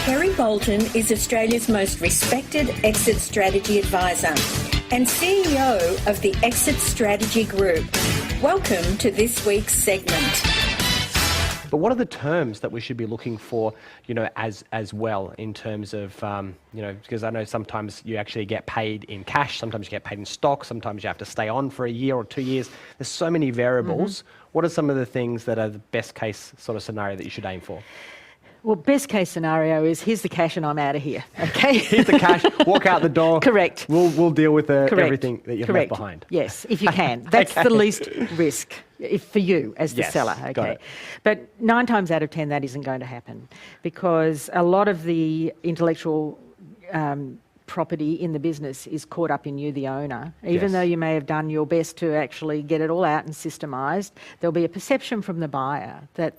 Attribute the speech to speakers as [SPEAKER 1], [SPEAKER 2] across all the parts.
[SPEAKER 1] Kerry Boulton is Australia's most respected exit strategy advisor and CEO of the Exit Strategy Group. Welcome to this week's segment.
[SPEAKER 2] But what are the terms that we should be looking for, as well in terms of, because I know sometimes you actually get paid in cash, sometimes you get paid in stock, sometimes you have to stay on for a year or 2 years. There's so many variables. Mm-hmm. What are some of the things that are the best case sort of scenario that you should aim for?
[SPEAKER 3] Well, best case scenario is here's the cash and I'm out of here. Okay.
[SPEAKER 2] Here's the cash. Walk out the door.
[SPEAKER 3] Correct.
[SPEAKER 2] We'll deal with everything that you've left behind.
[SPEAKER 3] Yes, if you can. That's the least risk for you as the seller. Okay.
[SPEAKER 2] Got it.
[SPEAKER 3] But 9 times out of 10 that isn't going to happen because a lot of the intellectual property in the business is caught up in you, the owner. Even though you may have done your best to actually get it all out and systemised, there'll be a perception from the buyer that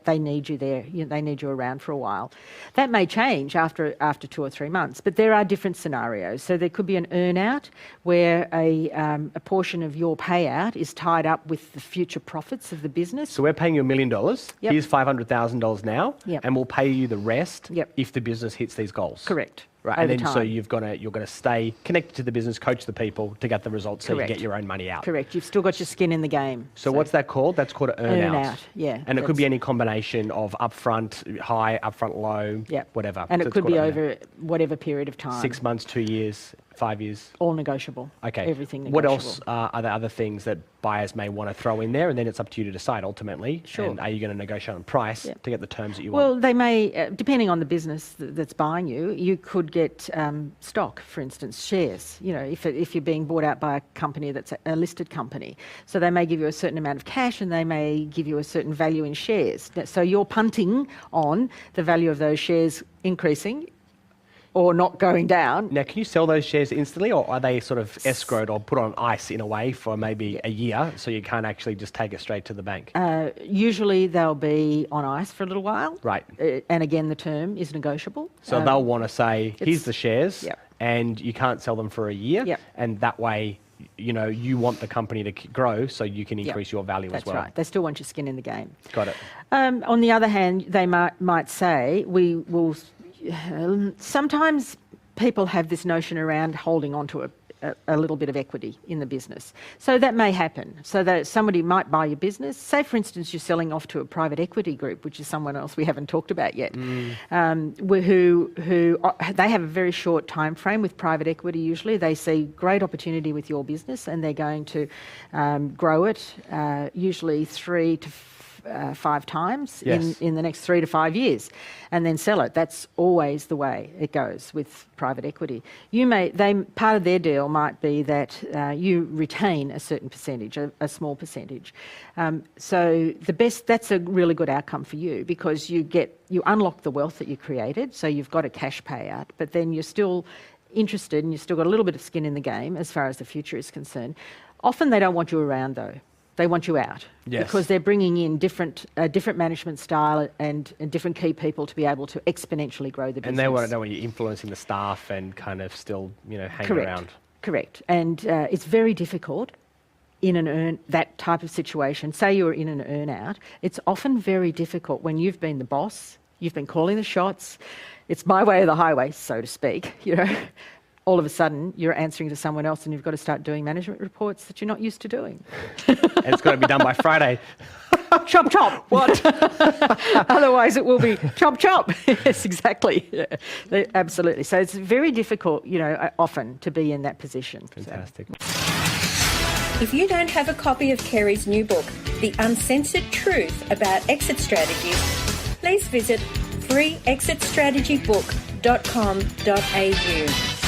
[SPEAKER 3] they need you there. They need you around for a while. That may change after 2 or 3 months, but there are different scenarios. So there could be an earn-out where a portion of your payout is tied up with the future profits of the business.
[SPEAKER 2] So we're paying you $1 million. Yep. Here's $500,000 now, and we'll pay you the rest if the business hits these goals.
[SPEAKER 3] Correct.
[SPEAKER 2] Right, and then so you're going to stay connected to the business, coach the people to get the results, so you get your own money out.
[SPEAKER 3] Correct. You've still got your skin in the game.
[SPEAKER 2] So what's that called? That's called an earn-out.
[SPEAKER 3] Earn-out, yeah.
[SPEAKER 2] And it could be any combination of upfront high, upfront low, whatever.
[SPEAKER 3] And it could be over whatever period of time.
[SPEAKER 2] 6 months, 2 years, 5 years.
[SPEAKER 3] All negotiable.
[SPEAKER 2] Okay.
[SPEAKER 3] Everything negotiable.
[SPEAKER 2] What else are there other things that buyers may want to throw in there, and then it's up to you to decide ultimately?
[SPEAKER 3] Sure.
[SPEAKER 2] And are you going to negotiate on price to get the terms that you want?
[SPEAKER 3] Well, they may, depending on the business that's buying you, you could get stock, for instance, shares. If you're being bought out by a company that's a listed company, so they may give you a certain amount of cash, and they may give you a certain value in shares. So you're punting on the value of those shares increasing or not going down.
[SPEAKER 2] Now, can you sell those shares instantly, or are they sort of escrowed or put on ice in a way for maybe a year, so you can't actually just take it straight to the bank?
[SPEAKER 3] Usually they'll be on ice for a little while.
[SPEAKER 2] Right.
[SPEAKER 3] And again, the term is negotiable.
[SPEAKER 2] So they'll want to say, here's the shares, and you can't sell them for a year, and that way, you want the company to grow so you can increase your value as well.
[SPEAKER 3] That's right. They still want your skin in the game.
[SPEAKER 2] Got it.
[SPEAKER 3] On the other hand, they might say, we will... sometimes people have this notion around holding on to a little bit of equity in the business. So that may happen. So that somebody might buy your business. Say, for instance, you're selling off to a private equity group, which is someone else we haven't talked about yet, who they have a very short time frame with private equity usually. They see great opportunity with your business and they're going to grow it usually 3 to 5 times in the next 3 to 5 years, and then sell it. That's always the way it goes with private equity. Part of their deal might be that you retain a certain percentage, a small percentage. So that's a really good outcome for you because you unlock the wealth that you created. So you've got a cash payout, but then you're still interested and you've still got a little bit of skin in the game as far as the future is concerned. Often they don't want you around though. They want you out because they're bringing in different management style and different key people to be able to exponentially grow the business.
[SPEAKER 2] And they want to know when you're influencing the staff and kind of still, hang around.
[SPEAKER 3] Correct. And it's very difficult in that type of situation. Say you're in an earn-out. It's often very difficult when you've been the boss, you've been calling the shots. It's my way or the highway, so to speak, all of a sudden you're answering to someone else and you've got to start doing management reports that you're not used to doing.
[SPEAKER 2] And it's got to be done by Friday.
[SPEAKER 3] Chop, chop. What? Otherwise it will be chop, chop. Yes, exactly. Yeah. Absolutely. So it's very difficult, often to be in that position.
[SPEAKER 2] Fantastic.
[SPEAKER 1] So. If you don't have a copy of Kerry's new book, The Uncensored Truth About Exit Strategies, please visit freeexitstrategybook.com.au.